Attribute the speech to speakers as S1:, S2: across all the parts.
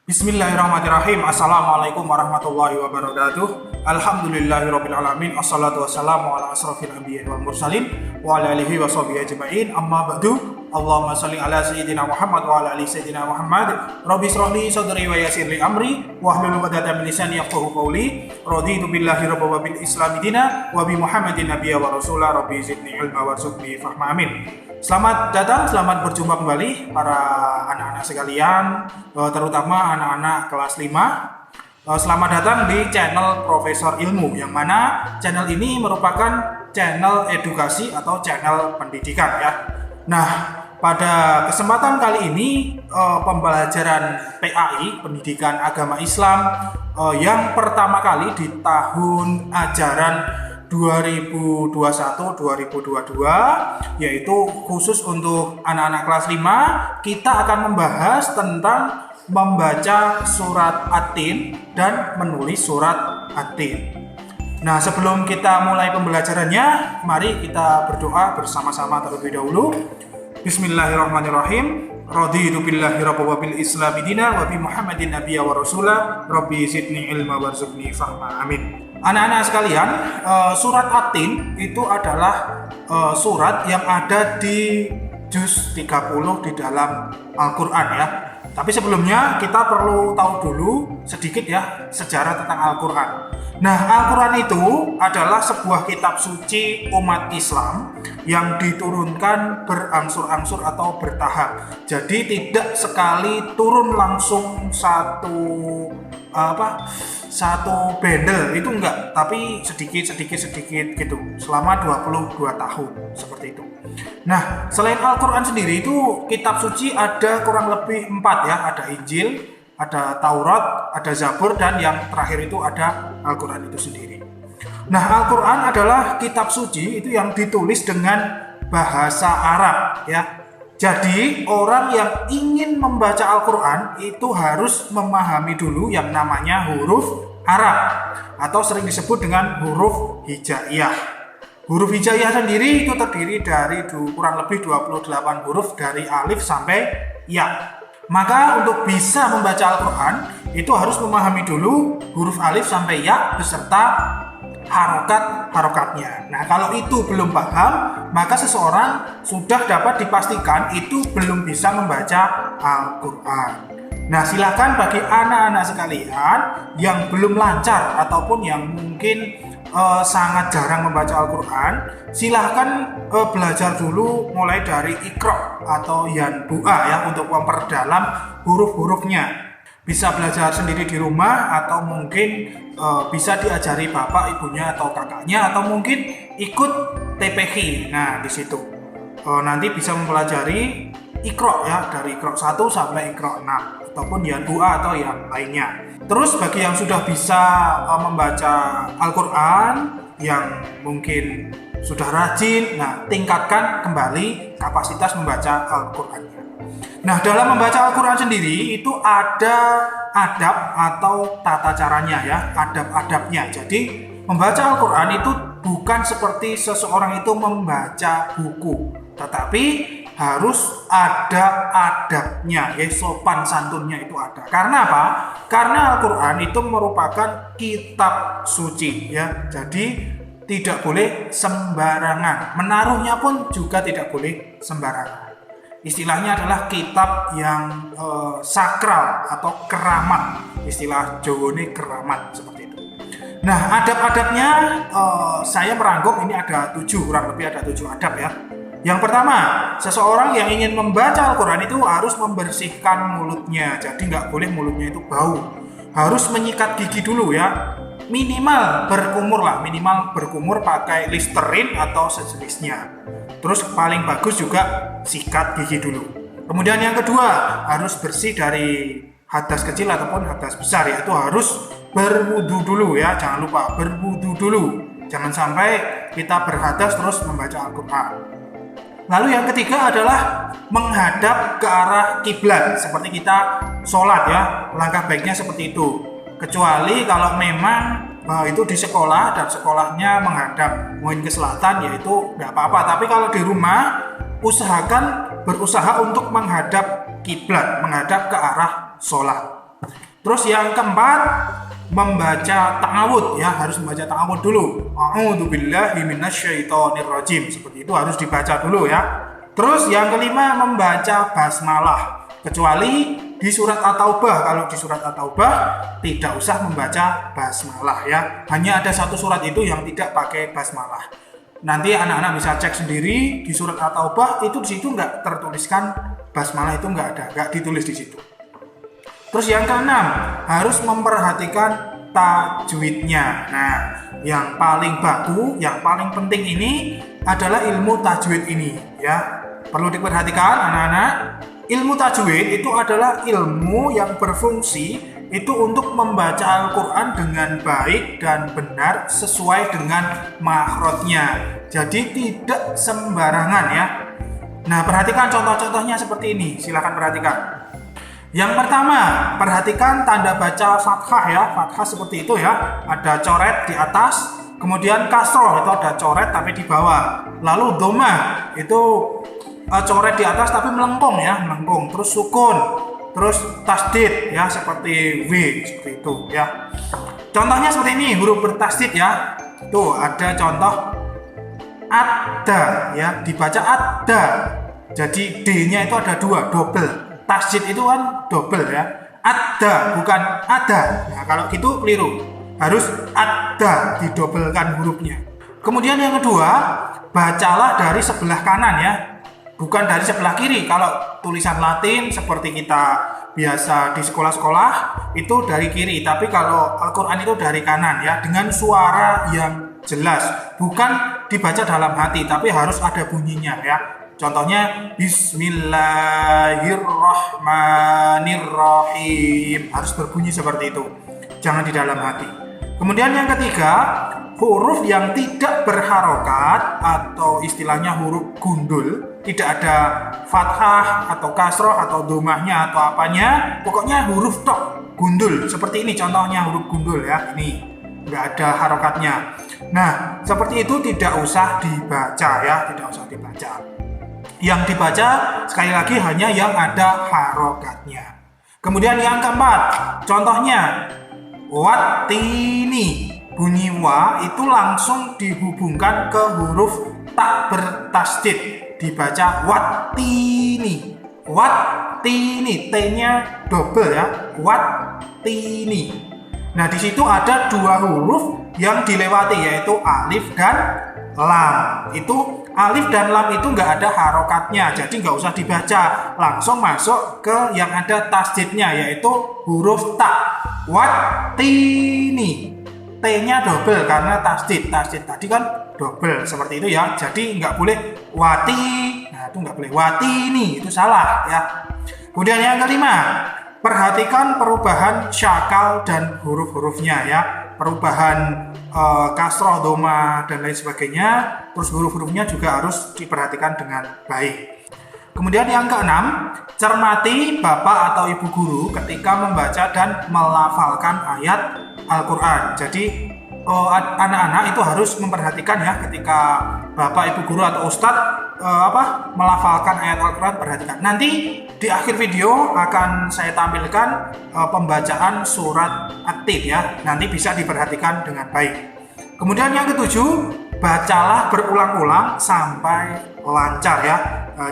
S1: Bismillahirrahmanirrahim. Assalamualaikum warahmatullahi wabarakatuh. Alhamdulillahirabbil alamin. Wassalatu wassalamu ala asrofil anbiya'i wal mursalin wa ala alihi wa sahbihi ajma'in. Amma ba'du. Allahumma shalli ala sayyidina Muhammad wa ala ali sayyidina Muhammad. Rabbi shrah li sadri wa yassir li amri wahlul 'uqdatam min lisani yafqahu qawli. Raditu billahi rabban wa bil islami dina wa bi Muhammadin nabiyya wa rasula. Rabbi zidni ilma warzuqni fahma. Amin. Selamat datang, selamat berjumpa kembali para anak-anak sekalian, terutama anak-anak kelas 5. Selamat datang di channel Profesor Ilmu, yang mana channel ini merupakan channel edukasi atau channel pendidikan ya. Nah, pada kesempatan kali ini pembelajaran PAI, Pendidikan Agama Islam, yang pertama kali di tahun ajaran 2021-2022, yaitu khusus untuk anak-anak kelas 5, kita akan membahas tentang membaca surat At-Tin dan menulis surat At-Tin. Nah, sebelum kita mulai pembelajarannya, mari kita berdoa bersama-sama terlebih dahulu. Bismillahirrahmanirrahim. Raditu billahi rabban wa bil islami dina wa bi Muhammadin nabiyya wa rasula. Rabbi zidni ilma warzuqni fahma. Amin. Anak-anak sekalian, surat At-Tin itu adalah surat yang ada di juz 30 di dalam Al-Quran ya. Tapi sebelumnya kita perlu tahu dulu sedikit ya sejarah tentang Al-Quran. Nah, Al-Quran itu adalah sebuah kitab suci umat Islam yang diturunkan berangsur-angsur atau bertahap. Jadi tidak sekali turun langsung satu bundle, itu enggak, tapi sedikit gitu selama 22 tahun seperti itu. Nah, selain Al-Quran sendiri itu kitab suci ada kurang lebih 4 ya, ada Injil, ada Taurat, ada Zabur, dan yang terakhir itu ada Al-Quran itu sendiri. Nah, Al-Quran adalah kitab suci itu yang ditulis dengan bahasa Arab ya. Jadi orang yang ingin membaca Al-Quran itu harus memahami dulu yang namanya huruf Arab atau sering disebut dengan huruf hijaiyah. Huruf hijaiyah sendiri itu terdiri dari kurang lebih 28 huruf dari alif sampai ya. Maka untuk bisa membaca Al-Quran itu harus memahami dulu huruf alif sampai ya beserta harokat-harokatnya. Nah, kalau itu belum paham, maka seseorang sudah dapat dipastikan itu belum bisa membaca Al-Quran. Nah, silakan bagi anak-anak sekalian yang belum lancar ataupun yang mungkin sangat jarang membaca Al-Quran, silahkan belajar dulu mulai dari Iqra atau Yanbu'a ya untuk memperdalam huruf-hurufnya. Bisa belajar sendiri di rumah atau mungkin bisa diajari bapak, ibunya atau kakaknya, atau mungkin ikut TPQ. Nah, di situ nanti bisa mempelajari Iqra ya, dari Iqra 1 sampai Iqra 6 ataupun Yanbu'a atau yang lainnya. Terus bagi yang sudah bisa membaca Al-Quran, yang mungkin sudah rajin, nah tingkatkan kembali kapasitas membaca Al-Qurannya. Nah, dalam membaca Al-Quran sendiri itu ada adab atau tata caranya ya, adab-adabnya. Jadi membaca Al-Quran itu bukan seperti seseorang itu membaca buku, tetapi harus ada adabnya ya, sopan santunnya itu ada. Karena apa? Karena Al-Quran itu merupakan kitab suci ya. Jadi tidak boleh sembarangan. Menaruhnya pun juga tidak boleh sembarangan. Istilahnya adalah kitab yang sakral atau keramat. Istilah Jawane keramat seperti itu. Nah, adab-adabnya saya merangkum ini ada 7, kurang lebih ada 7 adab ya. Yang pertama, seseorang yang ingin membaca Al-Quran itu harus membersihkan mulutnya. Jadi nggak boleh mulutnya itu bau. Harus menyikat gigi dulu ya. Minimal berkumur pakai Listerine atau sejenisnya. Terus paling bagus juga sikat gigi dulu. Kemudian yang kedua, harus bersih dari hadas kecil ataupun hadas besar, yaitu harus berwudu dulu ya. Jangan lupa berwudu dulu. Jangan sampai kita berhadas terus membaca Al-Quran. Lalu yang ketiga adalah menghadap ke arah kiblat, seperti kita sholat ya. Langkah baiknya seperti itu. Kecuali kalau memang itu di sekolah dan sekolahnya menghadap mungkin ke selatan, yaitu nggak apa-apa. Tapi kalau di rumah berusaha untuk menghadap kiblat, menghadap ke arah sholat. Terus yang keempat, membaca ta'awudz ya, harus membaca ta'awudz dulu. A'udzubillahi minasyaitonirrajim. Seperti itu harus dibaca dulu ya. Terus yang kelima, membaca basmalah. Kecuali di surat At-Taubah. Kalau di surat At-Taubah tidak usah membaca basmalah ya. Hanya ada satu surat itu yang tidak pakai basmalah. Nanti anak-anak bisa cek sendiri di surat At-Taubah itu di situ nggak tertuliskan basmalah, itu nggak ada, nggak ditulis di situ. Terus yang keenam, harus memperhatikan tajwidnya. Nah, yang paling baku, yang paling penting ini adalah ilmu tajwid ini ya. Perlu diperhatikan anak-anak. Ilmu tajwid itu adalah ilmu yang berfungsi itu untuk membaca Al-Quran dengan baik dan benar sesuai dengan makhrajnya. Jadi tidak sembarangan ya. Nah, perhatikan contoh-contohnya seperti ini. Silakan perhatikan. Yang pertama, perhatikan tanda baca fathah ya. Fathah seperti itu ya. Ada coret di atas, kemudian kasroh itu ada coret tapi di bawah. Lalu dhammah itu coret di atas tapi melengkung ya, melengkung. Terus sukun, terus tasdid ya seperti W seperti itu ya. Contohnya seperti ini, huruf bertasdid ya. Tuh ada contoh ada ya, dibaca ada. Jadi D-nya itu ada dua, double. Tasdid itu kan double ya. Ada bukan ada. Nah, kalau gitu keliru. Harus ada, didobelkan hurufnya. Kemudian yang kedua, bacalah dari sebelah kanan ya. Bukan dari sebelah kiri. Kalau tulisan Latin seperti kita biasa di sekolah-sekolah itu dari kiri, tapi kalau Al-Qur'an itu dari kanan ya, dengan suara yang jelas. Bukan dibaca dalam hati, tapi harus ada bunyinya ya. Contohnya Bismillahirrahmanirrahim, harus berbunyi seperti itu, jangan di dalam hati. Kemudian yang ketiga, huruf yang tidak berharokat atau istilahnya huruf gundul, tidak ada fathah atau kasroh atau dhammahnya atau apanya, pokoknya huruf tok gundul seperti ini. Contohnya huruf gundul ya, ini nggak ada harokatnya. Nah, seperti itu tidak usah dibaca ya, tidak usah dibaca. Yang dibaca sekali lagi hanya yang ada harokatnya. Kemudian yang keempat, contohnya watini, bunyi wa itu langsung dihubungkan ke huruf tak bertasdid, dibaca watini. Watini, T-nya double ya, watini. Nah, di situ ada dua huruf yang dilewati yaitu alif dan lam. Itu alif dan lam itu nggak ada harokatnya, jadi nggak usah dibaca, langsung masuk ke yang ada tasdidnya yaitu huruf ta. Watini, T-nya double karena tasdid. Tasdid tadi kan double seperti itu ya, jadi nggak boleh wati. Nah, itu nggak boleh watini, itu salah ya. Kemudian yang kelima, perhatikan perubahan syakal dan huruf-hurufnya ya. Perubahan kasroh, dhammah dan lain sebagainya. Terus huruf-hurufnya juga harus diperhatikan dengan baik. Kemudian yang keenam, cermati bapak atau ibu guru ketika membaca dan melafalkan ayat Al-Quran. Jadi anak-anak itu harus memperhatikan ya ketika bapak, ibu guru atau ustadz melafalkan ayat Al-Quran, perhatikan. Nanti di akhir video akan saya tampilkan pembacaan surat At-Tin ya. Nanti bisa diperhatikan dengan baik. Kemudian yang ketujuh, bacalah berulang-ulang sampai lancar ya.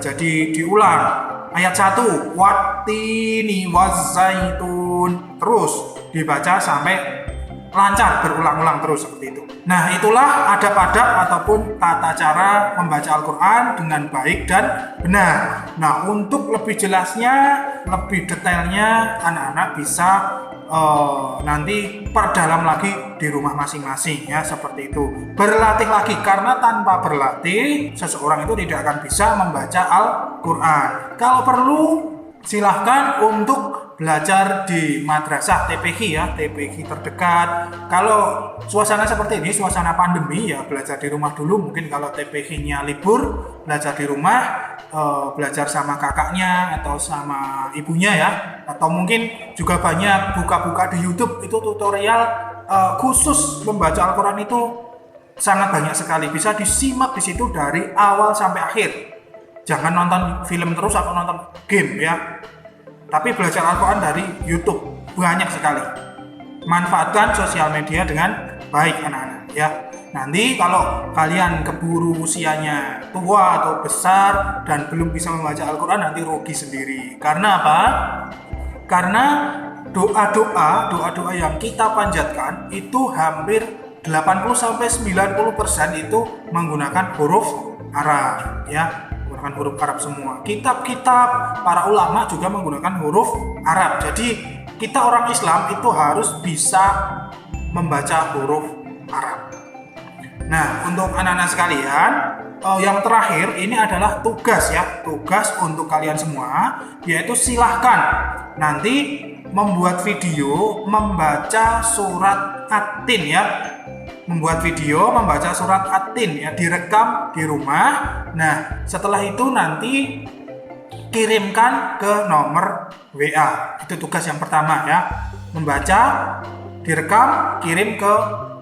S1: Jadi diulang. Ayat 1, wattini wazzaitun. Terus dibaca sampai lancar, berulang-ulang terus seperti itu. Nah, itulah adab-adab ataupun tata cara membaca Al-Quran dengan baik dan benar. Nah, untuk lebih jelasnya, lebih detailnya, anak-anak bisa nanti perdalam lagi di rumah masing-masing ya, seperti itu. Berlatih lagi, karena tanpa berlatih seseorang itu tidak akan bisa membaca Al-Quran. Kalau perlu silahkan untuk belajar di madrasah TPQ ya, TPQ terdekat. Kalau suasana seperti ini, suasana pandemi ya, belajar di rumah dulu. Mungkin kalau TPQ-nya libur, belajar di rumah, belajar sama kakaknya atau sama ibunya ya. Atau mungkin juga banyak buka-buka di YouTube itu tutorial khusus membaca Al-Quran itu sangat banyak sekali. Bisa disimak di situ dari awal sampai akhir. Jangan nonton film terus atau nonton game ya. Tapi belajar Al-Quran dari YouTube. banyak sekali. Manfaatkan sosial media dengan baik anak-anak ya. Nanti kalau kalian keburu usianya tua atau besar dan belum bisa membaca Al-Quran, nanti rugi sendiri. Karena apa? Karena doa-doa yang kita panjatkan itu hampir 80-90% itu menggunakan huruf Arab ya, menggunakan huruf Arab semua. Kitab-kitab para ulama juga menggunakan huruf Arab. Jadi kita orang Islam itu harus bisa membaca huruf Arab. Nah, untuk anak-anak sekalian, yang terakhir ini adalah tugas ya, tugas untuk kalian semua, yaitu silahkan nanti membuat video membaca surat At-Tin ya, membuat video membaca surat At-Tin ya, direkam di rumah. Nah, setelah itu nanti kirimkan ke nomor WA. Itu tugas yang pertama ya, membaca, direkam, kirim ke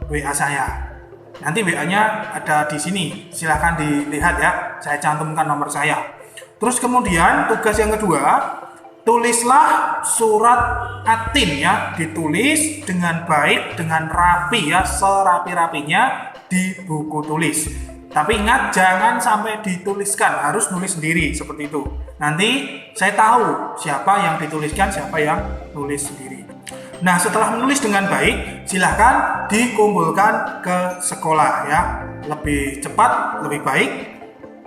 S1: WA saya. Nanti WA-nya ada di sini, silahkan dilihat ya, saya cantumkan nomor saya. Terus kemudian tugas yang kedua, tulislah surat At-Tin ya, ditulis dengan baik, dengan rapi ya, serapi-rapinya di buku tulis. Tapi ingat, jangan sampai dituliskan, harus nulis sendiri seperti itu. Nanti saya tahu siapa yang dituliskan, siapa yang nulis sendiri. Nah, setelah menulis dengan baik, silahkan dikumpulkan ke sekolah ya. Lebih cepat, lebih baik.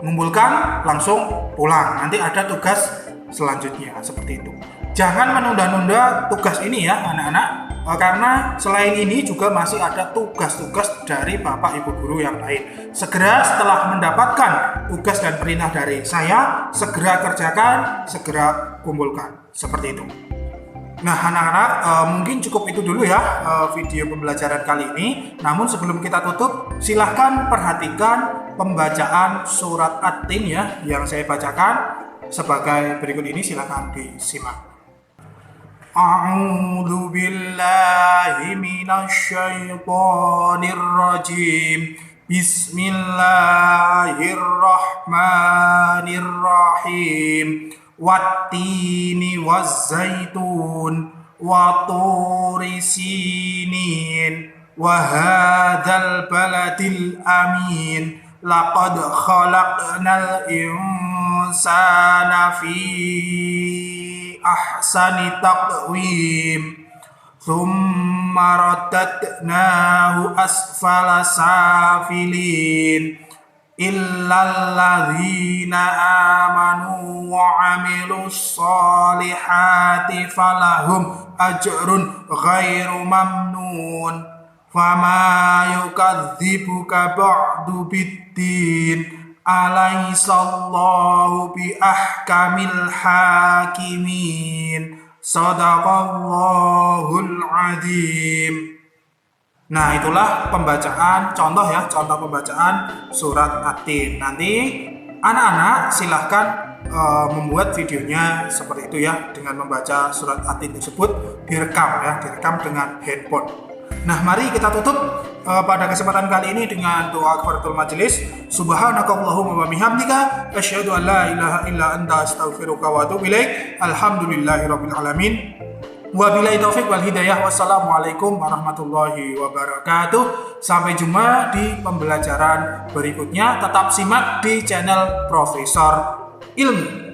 S1: Mengumpulkan, langsung pulang. Nanti ada tugas selanjutnya, seperti itu. Jangan menunda-nunda tugas ini ya, anak-anak. Karena selain ini juga masih ada tugas-tugas dari Bapak Ibu Guru yang lain. Segera setelah mendapatkan tugas dan perintah dari saya, segera kerjakan, segera kumpulkan. Seperti itu. Nah anak-anak, mungkin cukup itu dulu ya video pembelajaran kali ini. Namun sebelum kita tutup, silahkan perhatikan pembacaan surat At-Tin ya, yang saya bacakan sebagai berikut ini, silahkan disimak. A'udzu billahi minasy syaithanir rajim. Bismillahirrahmanirrahim. Wattini wazzaitun wa turi sinin wa hadzal baladil amin laqad khalaqnal insana fi ahsani taqwim thumma radadnahu asfala safilin illalladzina amanu wa amilus solihati falahum ajrun ghairu mamnun fama yukadzibuka ba'du biddin alaihissallahu bi ahkamil hakimin sadaqallahul adzim. Nah itulah pembacaan contoh ya, contoh pembacaan surat At-Tin. Nanti anak-anak silahkan membuat videonya seperti itu ya, dengan membaca surat At-Tin tersebut direkam ya, direkam dengan handphone. Nah mari kita tutup pada kesempatan kali ini dengan doa kafaratul majelis. Subhanakallahumma wa bihamdika asyhadu an la ilaha illa anta astaghfiruka wa atubu ilaik. Alhamdulillahirabbil alamin. Wabillahi taufik wal hidayah. Wassalamualaikum warahmatullahi wabarakatuh. Sampai jumpa di pembelajaran berikutnya. Tetap simak di channel Profesor Ilmu.